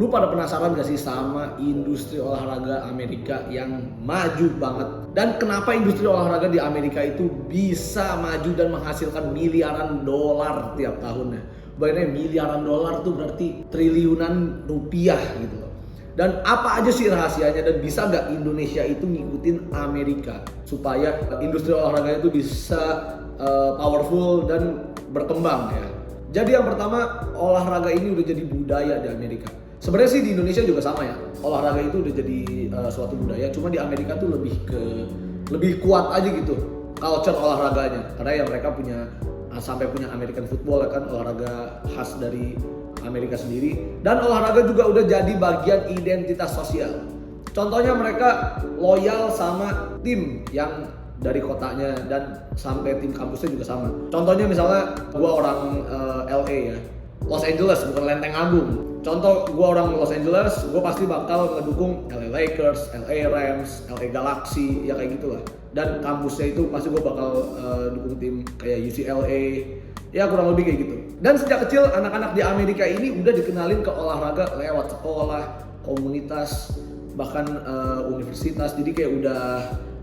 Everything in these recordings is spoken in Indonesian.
Lu pada penasaran gak sih sama industri olahraga Amerika yang maju banget? Dan kenapa industri olahraga di Amerika itu bisa maju dan menghasilkan miliaran dolar tiap tahunnya? Bayangin miliaran dolar tuh berarti triliunan rupiah gitu loh. Dan apa aja sih rahasianya dan bisa gak Indonesia itu ngikutin Amerika supaya industri olahraga itu bisa powerful dan berkembang ya? Jadi yang pertama, olahraga ini udah jadi budaya di Amerika. Sebenarnya sih di Indonesia juga sama ya, olahraga itu udah jadi suatu budaya. Cuma di Amerika tuh lebih kuat aja gitu culture olahraganya, karena ya mereka punya sampai punya American football kan, olahraga khas dari Amerika sendiri. Dan olahraga juga udah jadi bagian identitas sosial. Contohnya mereka loyal sama tim yang dari kotanya dan sampai tim kampusnya juga sama. Contohnya misalnya gua orang LA ya, Los Angeles bukan Lenteng Agung. Contoh gue orang Los Angeles, gue pasti bakal ngedukung LA Lakers, LA Rams, LA Galaxy, ya kayak gitulah. Dan kampusnya itu pasti gue bakal dukung tim kayak UCLA, ya kurang lebih kayak gitu. Dan sejak kecil anak-anak di Amerika ini udah dikenalin ke olahraga lewat sekolah, komunitas, bahkan universitas. Jadi kayak udah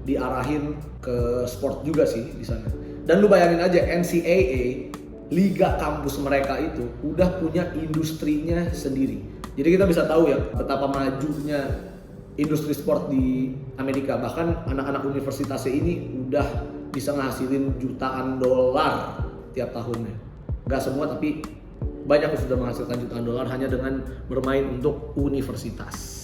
diarahin ke sport juga sih di sana. Dan lu bayangin aja NCAA, liga kampus mereka itu udah punya industrinya sendiri. Jadi kita bisa tahu ya betapa majunya industri sport di Amerika. Bahkan anak-anak universitasnya ini udah bisa ngasilin jutaan dolar tiap tahunnya. Gak semua tapi banyak yang sudah menghasilkan jutaan dolar hanya dengan bermain untuk universitas.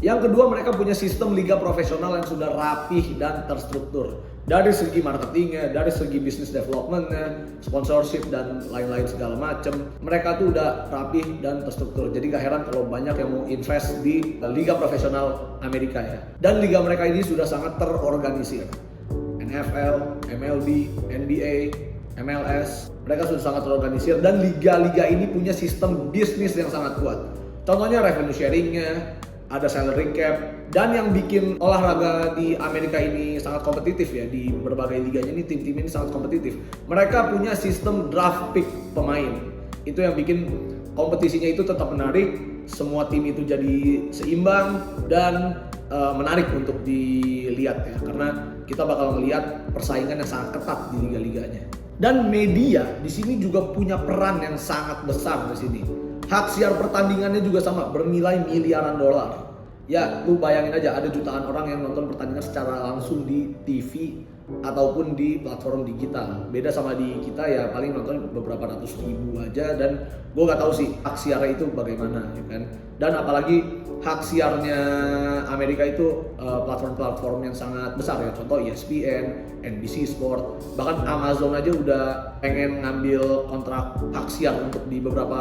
Yang kedua, mereka punya sistem liga profesional yang sudah rapih dan terstruktur. Dari segi marketingnya, dari segi business developmentnya, sponsorship dan lain-lain segala macam, mereka tuh udah rapih dan terstruktur. Jadi gak heran kalau banyak yang mau invest di liga profesional Amerika ya. Dan liga mereka ini sudah sangat terorganisir. NFL, MLB, NBA, MLS, mereka sudah sangat terorganisir dan liga-liga ini punya sistem bisnis yang sangat kuat. Contohnya revenue sharingnya, ada salary cap, dan yang bikin olahraga di Amerika ini sangat kompetitif ya, di berbagai liganya ini tim-tim ini sangat kompetitif. Mereka punya sistem draft pick pemain. Itu yang bikin kompetisinya itu tetap menarik, semua tim itu jadi seimbang dan menarik untuk dilihat ya, karena kita bakal melihat persaingan yang sangat ketat di liga-liganya. Dan media di sini juga punya peran yang sangat besar di sini. Hak siar pertandingannya juga sama, bernilai miliaran dolar. Ya, lu bayangin aja ada jutaan orang yang nonton pertandingan secara langsung di TV ataupun di platform digital. Beda sama di kita ya, paling nonton beberapa ratus ribu aja, dan gue gak tahu sih hak siarnya itu bagaimana ya kan. Dan apalagi hak siarnya Amerika itu platform-platform yang sangat besar ya, contoh ESPN, NBC Sport, bahkan Amazon aja udah pengen ngambil kontrak hak siar untuk di beberapa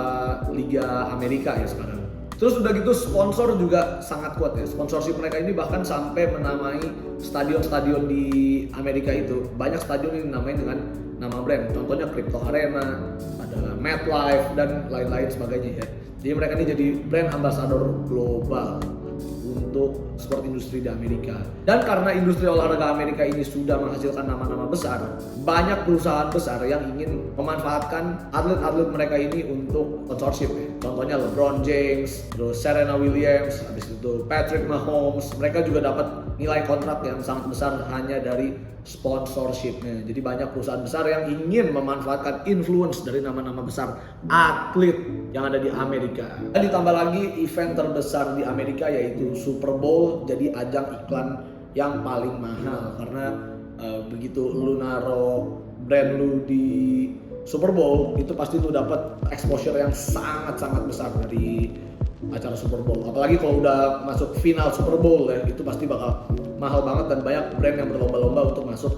liga Amerika ya sekarang. Terus udah gitu sponsor juga sangat kuat ya. Sponsorship mereka ini bahkan sampai menamai stadion-stadion di Amerika itu. Banyak stadion yang dinamain dengan nama brand. Contohnya Crypto Arena, ada MetLife dan lain-lain sebagainya ya. Jadi mereka ini jadi brand ambassador global untuk sport industri di Amerika. Dan karena industri olahraga Amerika ini sudah menghasilkan nama-nama besar, banyak perusahaan besar yang ingin memanfaatkan atlet-atlet mereka ini untuk sponsorship ya. Contohnya LeBron James, terus Serena Williams, habis itu Patrick Mahomes, mereka juga dapat nilai kontrak yang sangat besar hanya dari sponsorshipnya. Jadi banyak perusahaan besar yang ingin memanfaatkan influence dari nama-nama besar atlet yang ada di Amerika. Dan ditambah lagi event terbesar di Amerika yaitu Super Bowl jadi ajang iklan yang paling mahal, karena begitu lu naro brand lu di Super Bowl itu pasti lu dapat exposure yang sangat-sangat besar dari acara Super Bowl. Apalagi kalau udah masuk final Super Bowl ya, itu pasti bakal mahal banget dan banyak brand yang berlomba-lomba untuk masuk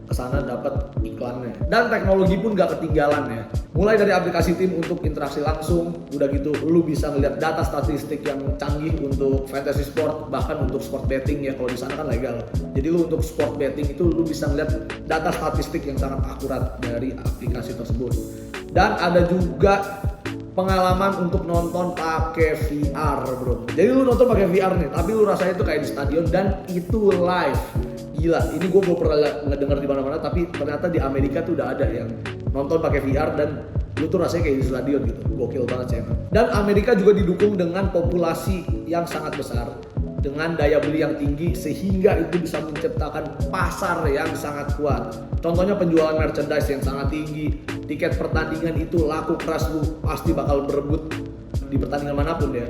ke sana dapat iklannya. Dan teknologi pun gak ketinggalan ya. Mulai dari aplikasi tim untuk interaksi langsung, udah gitu lu bisa ngeliat data statistik yang canggih untuk fantasy sport, bahkan untuk sport betting ya, kalau di sana kan legal. Jadi lu untuk sport betting itu lu bisa ngeliat data statistik yang sangat akurat dari aplikasi tersebut. Dan ada juga pengalaman untuk nonton pakai VR bro. Jadi lu nonton pakai VR nih, tapi lu rasanya itu kayak di stadion dan itu live. Gila, ini gue belum pernah ngedenger di mana-mana, tapi ternyata di Amerika tuh udah ada yang nonton pakai VR dan lu tuh rasanya kayak di stadion gitu, gokil banget sih emang. Dan Amerika juga didukung dengan populasi yang sangat besar, dengan daya beli yang tinggi, sehingga itu bisa menciptakan pasar yang sangat kuat. Contohnya penjualan merchandise yang sangat tinggi, tiket pertandingan itu laku keras, lu pasti bakal berebut di pertandingan manapun ya.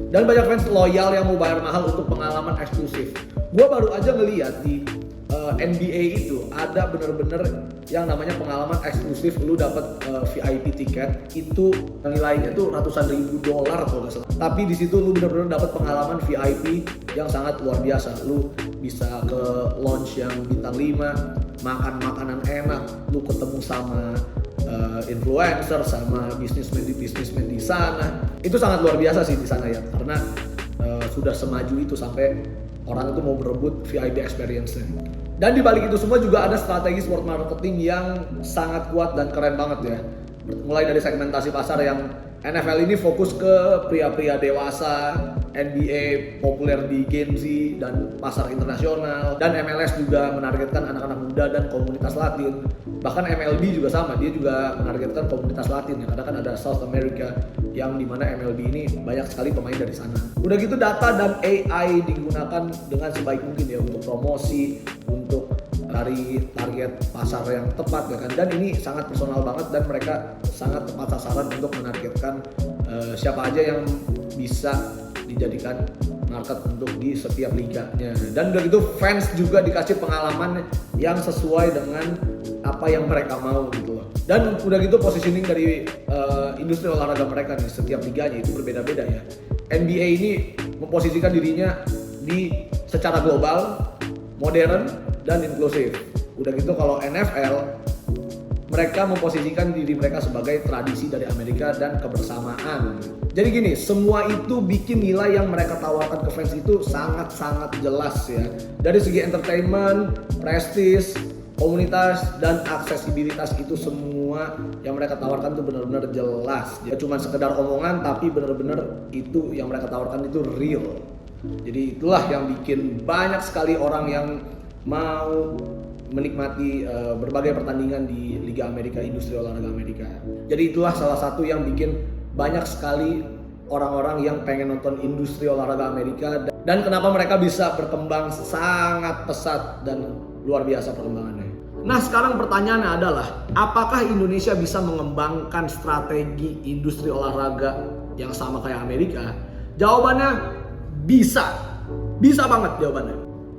Dan banyak fans loyal yang mau bayar mahal untuk pengalaman eksklusif. Gua baru aja ngeliat di NBA itu ada bener-bener yang namanya pengalaman eksklusif. Lu dapat VIP tiket itu nilainya tuh ratusan ribu dolar kalau nggak salah. Tapi di situ lu bener-bener dapat pengalaman VIP yang sangat luar biasa. Lu bisa ke lounge yang bintang 5, makan makanan enak, lu ketemu sama influencer, sama bisnismen di sana. Itu sangat luar biasa sih di sana ya, karena sudah semaju itu sampai orang itu mau berebut VIP experience-nya. Dan di balik itu semua juga ada strategi sport marketing yang sangat kuat dan keren banget ya. Mulai dari segmentasi pasar yang NFL ini fokus ke pria-pria dewasa, NBA populer di Gen Z dan pasar internasional, dan MLS juga menargetkan anak-anak muda dan komunitas Latin. Bahkan MLB juga sama, dia juga menargetkan komunitas Latin ya, karena kan ada South America yang dimana MLB ini banyak sekali pemain dari sana. Udah gitu data dan AI digunakan dengan sebaik mungkin ya untuk promosi, untuk cari target pasar yang tepat ya kan. Dan ini sangat personal banget dan mereka sangat tepat sasaran untuk menargetkan siapa aja yang bisa dijadikan market untuk di setiap liganya. Dan udah gitu fans juga dikasih pengalaman yang sesuai dengan apa yang mereka mau gitu loh. Dan udah gitu positioning dari industri olahraga mereka nih, setiap liganya itu berbeda-beda ya. NBA ini memposisikan dirinya di secara global, modern, dan inklusif. Udah gitu kalau NFL, mereka memposisikan diri mereka sebagai tradisi dari Amerika dan kebersamaan. Jadi gini, semua itu bikin nilai yang mereka tawarkan ke fans itu sangat-sangat jelas ya. Dari segi entertainment, prestis, komunitas, dan aksesibilitas, itu semua yang mereka tawarkan itu benar-benar jelas. Ya cuma sekedar omongan, tapi benar-benar itu yang mereka tawarkan itu real. Jadi itulah yang bikin banyak sekali orang yang mau menikmati berbagai pertandingan di Liga Amerika, industri olahraga Amerika. Jadi itulah salah satu yang bikin banyak sekali orang-orang yang pengen nonton industri olahraga Amerika, dan kenapa mereka bisa berkembang sangat pesat dan luar biasa perkembangannya. Nah sekarang pertanyaannya adalah, apakah Indonesia bisa mengembangkan strategi industri olahraga yang sama kayak Amerika? Jawabannya bisa banget jawabannya.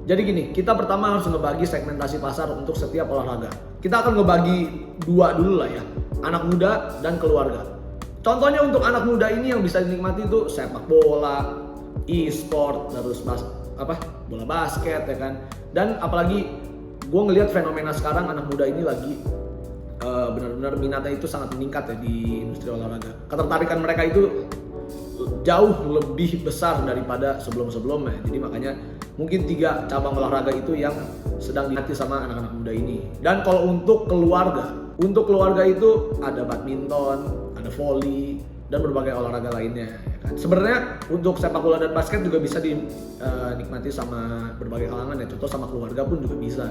Jadi gini, kita pertama harus ngebagi segmentasi pasar untuk setiap olahraga. Kita akan ngebagi dua dulu lah ya, anak muda dan keluarga. Contohnya untuk anak muda ini yang bisa dinikmati itu sepak bola, e-sport, terus bola basket ya kan. Dan apalagi gue ngelihat fenomena sekarang anak muda ini lagi benar-benar minatnya itu sangat meningkat ya di industri olahraga. Ketertarikan mereka itu jauh lebih besar daripada sebelum-sebelumnya. Jadi makanya mungkin 3 cabang olahraga itu yang sedang dilatih sama anak-anak muda ini. Dan kalau untuk keluarga itu ada badminton, ada volley, dan berbagai olahraga lainnya ya kan. Sebenarnya untuk sepak bola dan basket juga bisa dinikmati sama berbagai kalangan ya. Contoh sama keluarga pun juga bisa.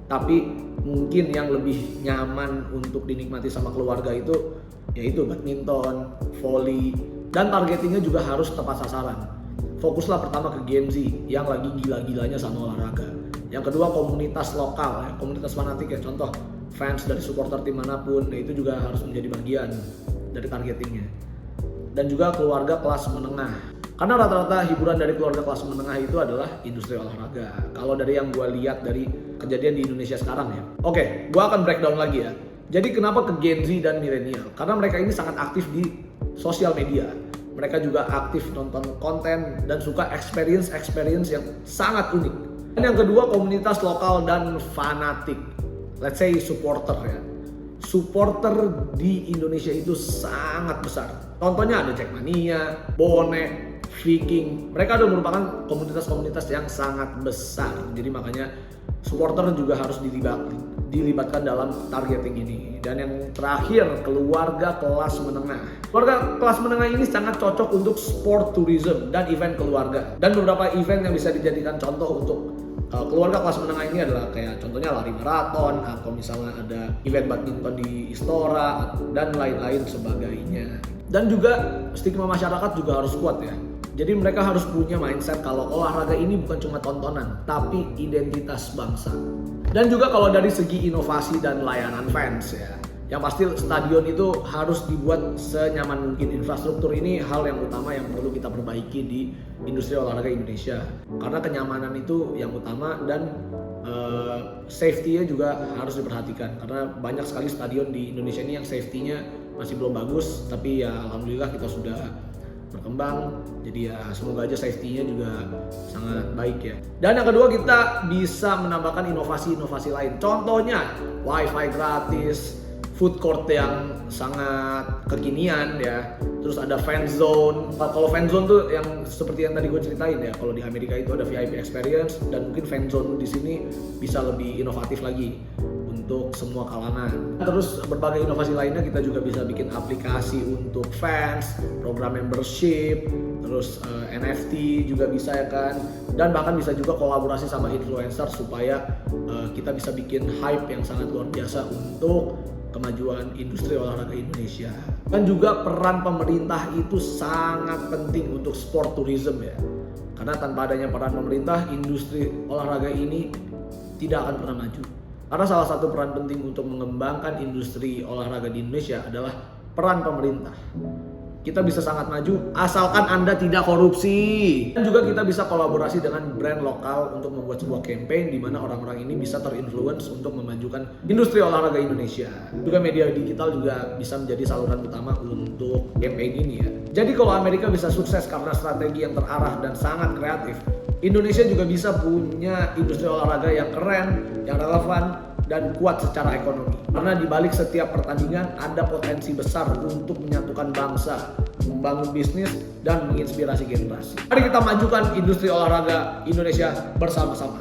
Tapi mungkin yang lebih nyaman untuk dinikmati sama keluarga itu yaitu badminton, volley, dan targetingnya juga harus tepat sasaran. Fokuslah pertama ke Gen Z yang lagi gila-gilanya sama olahraga. Yang kedua komunitas lokal ya, komunitas fanatik ya, contoh fans dari supporter tim manapun, nah itu juga harus menjadi bagian dari targetingnya. Dan juga keluarga kelas menengah, karena rata-rata hiburan dari keluarga kelas menengah itu adalah industri olahraga. Kalau dari yang gue lihat dari kejadian di Indonesia sekarang ya. Oke, gue akan breakdown lagi ya. Jadi kenapa ke Gen Z dan milenial? Karena mereka ini sangat aktif di sosial media. Mereka juga aktif nonton konten dan suka experience yang sangat unik. Dan yang kedua komunitas lokal dan fanatik. Let's say supporter ya. Supporter di Indonesia itu sangat besar. Contohnya ada Jackmania, Bonek, Viking. Mereka adalah merupakan komunitas-komunitas yang sangat besar. Jadi makanya supporter juga harus dilibatkan dalam targeting ini. Dan yang terakhir, keluarga kelas menengah. Keluarga kelas menengah ini sangat cocok untuk sport tourism dan event keluarga. Dan beberapa event yang bisa dijadikan contoh untuk keluarga kelas menengah ini adalah kayak contohnya lari maraton atau misalnya ada event badminton di Istora dan lain-lain sebagainya. Dan juga stigma masyarakat juga harus kuat ya. Jadi mereka harus punya mindset kalau olahraga ini bukan cuma tontonan, tapi identitas bangsa. Dan juga kalau dari segi inovasi dan layanan fans ya, yang pasti stadion itu harus dibuat senyaman mungkin. Infrastruktur ini hal yang utama yang perlu kita perbaiki di industri olahraga Indonesia. Karena kenyamanan itu yang utama dan safety-nya juga harus diperhatikan. Karena banyak sekali stadion di Indonesia ini yang safety-nya masih belum bagus, tapi ya alhamdulillah kita sudah berkembang, jadi ya semoga aja safety-nya juga sangat baik ya. Dan yang kedua, kita bisa menambahkan inovasi-inovasi lain, contohnya wifi gratis, food court yang sangat kekinian ya, terus ada fan zone. Kalau fan zone tuh yang seperti yang tadi gue ceritain ya, kalau di Amerika itu ada VIP experience, dan mungkin fan zone di sini bisa lebih inovatif lagi untuk semua kalangan. Terus berbagai inovasi lainnya, kita juga bisa bikin aplikasi untuk fans, program membership, terus NFT juga bisa ya kan, dan bahkan bisa juga kolaborasi sama influencer supaya kita bisa bikin hype yang sangat luar biasa untuk kemajuan industri olahraga Indonesia. Dan juga peran pemerintah itu sangat penting untuk sport tourism ya, karena tanpa adanya peran pemerintah, industri olahraga ini tidak akan pernah maju. Karena salah satu peran penting untuk mengembangkan industri olahraga di Indonesia adalah peran pemerintah. Kita bisa sangat maju asalkan Anda tidak korupsi. Dan juga kita bisa kolaborasi dengan brand lokal untuk membuat sebuah campaign di mana orang-orang ini bisa terinfluence untuk memajukan industri olahraga Indonesia. Juga media digital juga bisa menjadi saluran utama untuk campaign ini ya. Jadi kalau Amerika bisa sukses karena strategi yang terarah dan sangat kreatif, Indonesia juga bisa punya industri olahraga yang keren, yang relevan, dan kuat secara ekonomi. Karena di balik setiap pertandingan ada potensi besar untuk menyatukan bangsa, membangun bisnis, dan menginspirasi generasi. Mari kita majukan industri olahraga Indonesia bersama-sama.